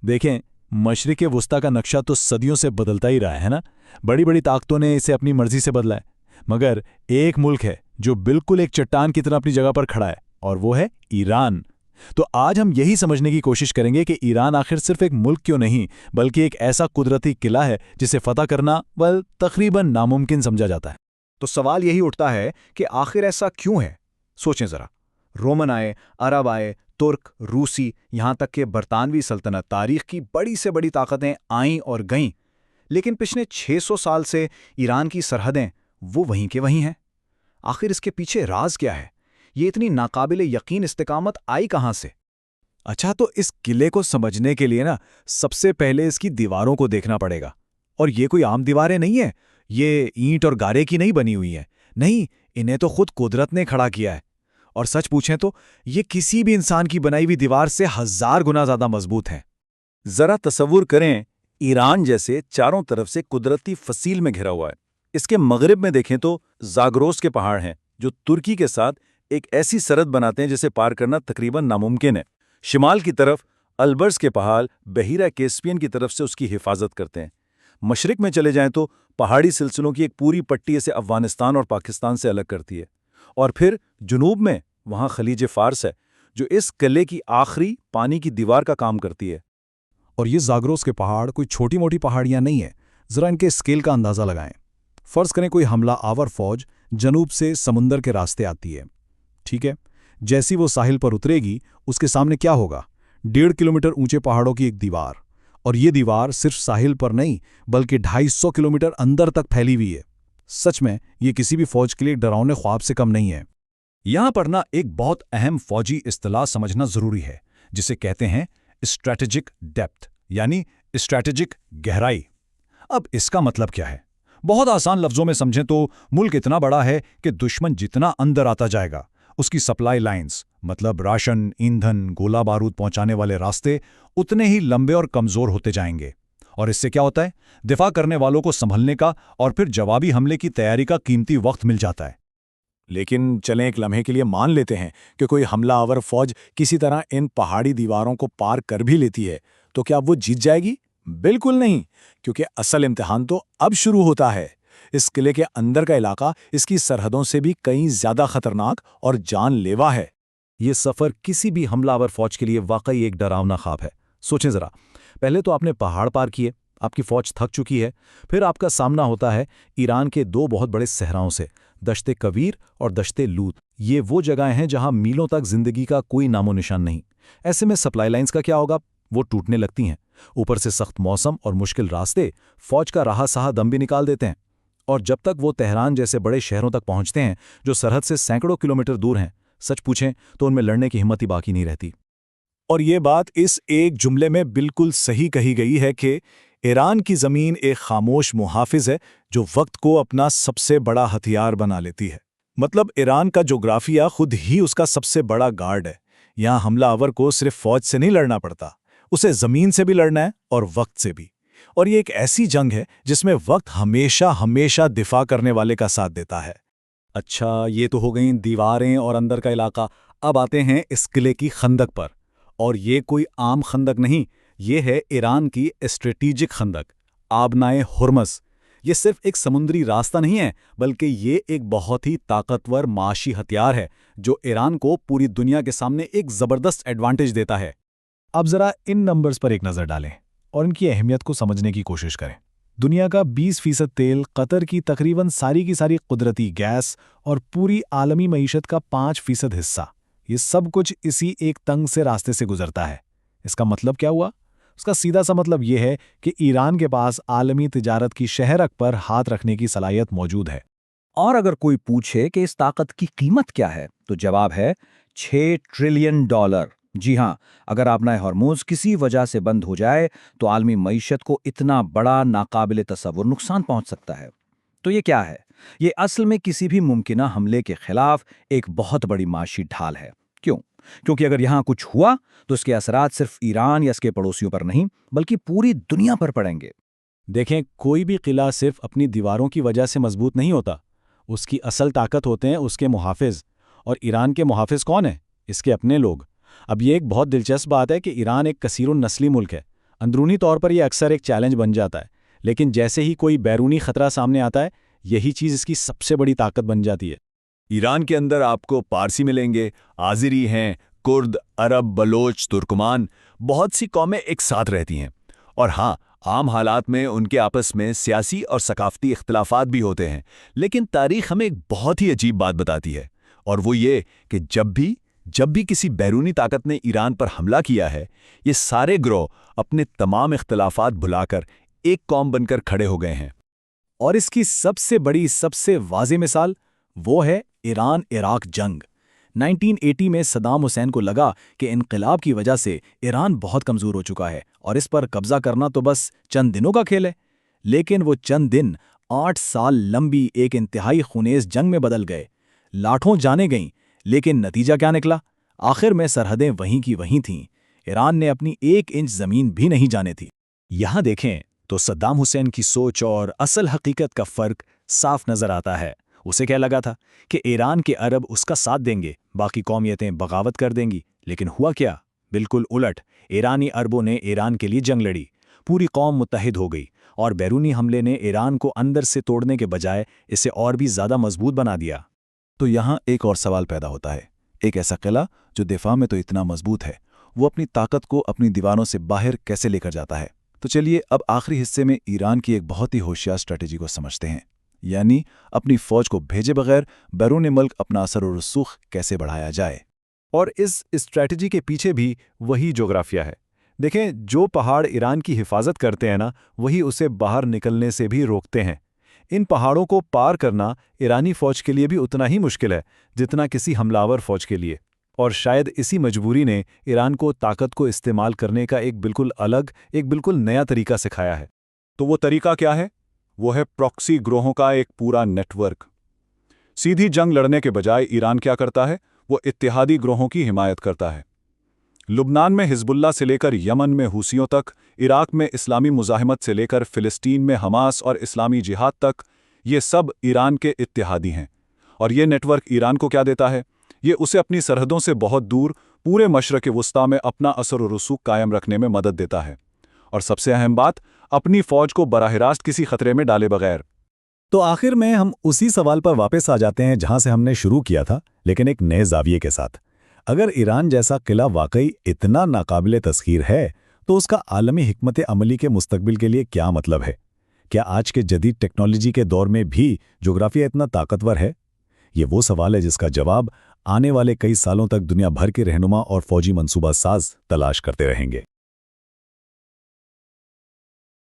देखें, मशरिक़ वस्ता का नक्शा तो सदियों से बदलता ही रहा है ना। बड़ी बड़ी ताकतों ने इसे अपनी मर्जी से बदला है, मगर एक मुल्क है जो बिल्कुल एक चट्टान की तरह अपनी जगह पर खड़ा है, और वो है ईरान। तो आज हम यही समझने की कोशिश करेंगे कि ईरान आखिर सिर्फ एक मुल्क क्यों नहीं, बल्कि एक ऐसा कुदरती किला है जिसे फतह करना तकरीबन नामुमकिन समझा जाता है। तो सवाल यही उठता है कि आखिर ऐसा क्यों है। सोचें ज़रा, रोमन आए, अरब आए, तुर्क, रूसी, यहाँ तक कि बरतानवी सल्तनत, तारीख की बड़ी से बड़ी ताकतें आईं और गईं, लेकिन पिछले 600 साल से ईरान की सरहदें वो वहीं के वहीं हैं। आखिर इसके पीछे राज क्या है? ये इतनी नाकाबिले यकीन इस्तिकामत आई कहाँ से? अच्छा, तो इस किले को समझने के लिए ना सबसे पहले इसकी दीवारों को देखना पड़ेगा। और ये कोई आम दीवारें नहीं है, ये ईंट और गारे की नहीं बनी हुई हैं। नहीं, इन्हें तो खुद कुदरत ने खड़ा किया है। और सच पूछें तो ये किसी भी इंसान की बनाई हुई दीवार से 1000 गुना ज्यादा मजबूत हैं। जरा तसव्वुर करें, ईरान जैसे चारों तरफ से कुदरती फसील में घिरा हुआ है। इसके मगरिब में देखें तो जाग्रोस के पहाड़ हैं, जो तुर्की के साथ एक ऐसी सरहद बनाते हैं जिसे पार करना तकरीबन नामुमकिन है। शिमाल की तरफ अल्बर्स के पहाड़ बहीरा कैस्पियन की तरफ से उसकी हिफाजत करते हैं। मशरिक में चले जाएं तो पहाड़ी सिलसिलों की एक पूरी पट्टी इसे अफगानिस्तान और पाकिस्तान से अलग करती है। और फिर जुनूब में वहाँ खलीज फार्स है, जो इस किले की आखिरी पानी की दीवार का काम करती है। और ये जाग्रोस के पहाड़ कोई छोटी मोटी पहाड़ियां नहीं है। जरा इनके स्केल का अंदाजा लगाएं। फर्ज करें कोई हमला आवर फौज जनूब से समुंदर के रास्ते आती है, ठीक है। जैसी वो साहिल पर उतरेगी, उसके सामने क्या होगा? 1.5 किलोमीटर ऊंचे पहाड़ों की एक दीवार। और ये दीवार सिर्फ साहिल पर नहीं, बल्कि 250 किलोमीटर अंदर तक फैली हुई है। सच में ये किसी भी फौज के लिए डरावने ख्वाब से कम नहीं है। यहां पर ना एक बहुत अहम फौजी इस्तिलाह समझना जरूरी है, जिसे कहते हैं स्ट्रैटेजिक डेप्थ, यानी स्ट्रैटेजिक गहराई। अब इसका मतलब क्या है? बहुत आसान लफ्जों में समझें तो मुल्क इतना बड़ा है कि दुश्मन जितना अंदर आता जाएगा, उसकी सप्लाई लाइंस, मतलब राशन, ईंधन, गोला बारूद पहुंचाने वाले रास्ते उतने ही लंबे और कमजोर होते जाएंगे। और इससे क्या होता है? दिफा करने वालों को संभलने का और फिर जवाबी हमले की तैयारी का कीमती वक्त मिल जाता है। लेकिन चलें एक लम्हे के लिए मान लेते हैं कि कोई हमलावर फौज किसी तरह इन पहाड़ी दीवारों को पार कर भी लेती है, तो क्या वो जीत जाएगी? बिल्कुल नहीं, क्योंकि असल इम्तिहान तो अब शुरू होता है। इस किले के अंदर का इलाका इसकी सरहदों से भी कहीं ज्यादा खतरनाक और जानलेवा है। ये सफर किसी भी हमलावर फौज के लिए वाकई एक डरावना ख्वाब है। सोचें जरा, पहले तो आपने पहाड़ पार किए, आपकी फौज थक चुकी है। फिर आपका सामना होता है ईरान के 2 बहुत बड़े सहराओं से, दश्ते कवीर और दश्ते लूत। ये वो जगहें हैं जहां मीलों तक जिंदगी का कोई नामो निशान नहीं। ऐसे में सप्लाई लाइंस का क्या होगा? वो टूटने लगती हैं। ऊपर से सख्त मौसम और मुश्किल रास्ते फौज का राह साह दम भी निकाल देते हैं। और जब तक वो तेहरान जैसे बड़े शहरों तक पहुंचते हैं, जो सरहद से सैकड़ों किलोमीटर दूर हैं, सच पूछें तो उनमें लड़ने की हिम्मत ही बाकी नहीं रहती। और ये बात इस एक जुमले में बिल्कुल सही कही गई है कि ईरान की ज़मीन एक खामोश मुहाफिज है जो वक्त को अपना सबसे बड़ा हथियार बना लेती है। मतलब ईरान का जोग्राफिया खुद ही उसका सबसे बड़ा गार्ड है। यहाँ हमलावर को सिर्फ फौज से नहीं लड़ना पड़ता, उसे ज़मीन से भी लड़ना है और वक्त से भी। और ये एक ऐसी जंग है जिसमें वक्त हमेशा हमेशा दिफा करने वाले का साथ देता है। अच्छा, ये तो हो गई दीवारें और अंदर का इलाका। अब आते हैं इस किले की खंदक पर। और ये कोई आम खंदक नहीं, ये है ईरान की स्ट्रेटेजिक खंदक, आबनाए हुर्मस। ये सिर्फ एक समुद्री रास्ता नहीं है, बल्कि ये एक बहुत ही ताकतवर माशी हथियार है जो ईरान को पूरी दुनिया के सामने एक ज़बरदस्त एडवांटेज देता है। अब जरा इन नंबर्स पर एक नज़र डालें और इनकी अहमियत को समझने की कोशिश करें। दुनिया का 20% तेल, कतर की तकरीबन सारी की सारी कुदरती गैस और पूरी आलमी मईशत का 5% हिस्सा, ये सब कुछ इसी एक तंग से रास्ते से गुजरता है। इसका मतलब क्या हुआ? उसका सीधा सा मतलब यह है कि ईरान के पास आलमी तिजारत की शहरक पर हाथ रखने की सलाहियत मौजूद है। और अगर कोई पूछे कि इस ताकत की कीमत क्या है, तो जवाब है $6 ट्रिलियन। जी हाँ, अगर आबनाए हॉर्मुज़ किसी वजह से बंद हो जाए तो आलमी मईशत को इतना बड़ा नाकाबिले तसव्वुर नुकसान पहुंच सकता है। तो ये क्या है? ये असल में किसी भी मुमकिना हमले के खिलाफ एक बहुत बड़ी माशी ढाल है। क्यों? क्योंकि अगर यहाँ कुछ हुआ तो इसके असरात सिर्फ ईरान या इसके पड़ोसियों पर नहीं, बल्कि पूरी दुनिया पर पड़ेंगे। देखें, कोई भी किला सिर्फ अपनी दीवारों की वजह से मजबूत नहीं होता। उसकी असल ताकत होते हैं उसके मुहाफिज। और ईरान के मुहाफिज कौन है? इसके अपने लोग। अब ये एक बहुत दिलचस्प बात है कि ईरान एक कसीरुन नस्ली मुल्क है। اندرونی طور پر یہ اکثر ایک چیلنج بن جاتا ہے، لیکن جیسے ہی کوئی بیرونی خطرہ سامنے آتا ہے، یہی چیز اس کی سب سے بڑی طاقت بن جاتی ہے۔ ایران کے اندر آپ کو پارسی ملیں گے، آذری ہیں، کرد، عرب، بلوچ، ترکمان، بہت سی قومیں ایک ساتھ رہتی ہیں۔ اور ہاں، عام حالات میں ان کے آپس میں سیاسی اور ثقافتی اختلافات بھی ہوتے ہیں، لیکن تاریخ ہمیں ایک بہت ہی عجیب بات بتاتی ہے، اور وہ یہ کہ جب بھی کسی بیرونی طاقت نے ایران پر حملہ کیا ہے، یہ سارے گروہ اپنے تمام اختلافات بھلا کر ایک قوم بن کر کھڑے ہو گئے ہیں۔ اور اس کی سب سے بڑی، سب سے واضح مثال وہ ہے ایران عراق جنگ۔ 1980 میں صدام حسین کو لگا کہ انقلاب کی وجہ سے ایران بہت کمزور ہو چکا ہے اور اس پر قبضہ کرنا تو بس چند دنوں کا کھیل ہے، لیکن وہ چند دن 8 سال لمبی ایک انتہائی خونریز جنگ میں بدل گئے۔ لاٹھوں جانے گئیں، لیکن نتیجہ کیا نکلا؟ آخر میں سرحدیں وہیں کی وہیں تھیں، ایران نے اپنی 1 انچ زمین بھی نہیں جانے تھی۔ یہاں دیکھیں تو صدام حسین کی سوچ اور اصل حقیقت کا فرق صاف نظر آتا ہے۔ اسے کیا لگا تھا کہ ایران کے عرب اس کا ساتھ دیں گے، باقی قومیتیں بغاوت کر دیں گی، لیکن ہوا کیا؟ بالکل الٹ۔ ایرانی عربوں نے ایران کے لیے جنگ لڑی، پوری قوم متحد ہو گئی، اور بیرونی حملے نے ایران کو اندر سے توڑنے کے بجائے اسے اور بھی زیادہ مضبوط بنا دیا۔ تو یہاں ایک اور سوال پیدا ہوتا ہے، ایک ایسا قلعہ جو دفاع میں تو اتنا مضبوط ہے، وہ اپنی طاقت کو اپنی دیواروں سے باہر کیسے لے کر جاتا ہے؟ تو چلیے اب آخری حصے میں ایران کی ایک بہت ہی ہوشیار اسٹریٹجی کو سمجھتے ہیں، یعنی اپنی فوج کو بھیجے بغیر بیرون ملک اپنا اثر و رسوخ کیسے بڑھایا جائے۔ اور اس اسٹریٹجی کے پیچھے بھی وہی جغرافیہ ہے۔ دیکھیں، جو پہاڑ ایران کی حفاظت کرتے ہیں نا، وہی اسے باہر نکلنے سے بھی روکتے ہیں۔ ان پہاڑوں کو پار کرنا ایرانی فوج کے لیے بھی اتنا ہی مشکل ہے جتنا کسی حملہ فوج کے لیے، اور شاید اسی مجبوری نے ایران کو طاقت کو استعمال کرنے کا ایک بالکل نیا طریقہ سکھایا ہے۔ تو وہ طریقہ کیا ہے؟ وہ ہے پراکسی گروہوں کا ایک پورا نیٹ ورک۔ سیدھی جنگ لڑنے کے بجائے ایران کیا کرتا ہے؟ وہ اتحادی گروہوں کی حمایت کرتا ہے۔ لبنان میں حزب اللہ سے لے کر یمن میں حوثیوں تک، عراق میں اسلامی مزاحمت سے لے کر فلسطین میں حماس اور اسلامی جہاد تک، یہ سب ایران کے اتحادی ہیں۔ اور یہ نیٹ ورک ایران کو کیا دیتا ہے؟ یہ اسے اپنی سرحدوں سے بہت دور پورے مشرق وسطیٰ میں اپنا اثر و رسوخ قائم رکھنے میں مدد دیتا ہے، اور سب سے اہم بات، اپنی فوج کو براہ راست کسی خطرے میں ڈالے بغیر۔ تو آخر میں ہم اسی سوال پر واپس آ جاتے ہیں جہاں سے ہم نے شروع کیا تھا، لیکن ایک نئے زاویے کے ساتھ۔ اگر ایران جیسا قلعہ واقعی اتنا ناقابل تسخیر ہے، تو اس کا عالمی حکمت عملی کے مستقبل کے لیے کیا مطلب ہے؟ کیا آج کے جدید ٹیکنالوجی کے دور میں بھی جغرافیہ اتنا طاقتور ہے؟ یہ وہ سوال ہے جس کا جواب آنے والے کئی سالوں تک دنیا بھر کے رہنما اور فوجی منصوبہ ساز تلاش کرتے رہیں گے۔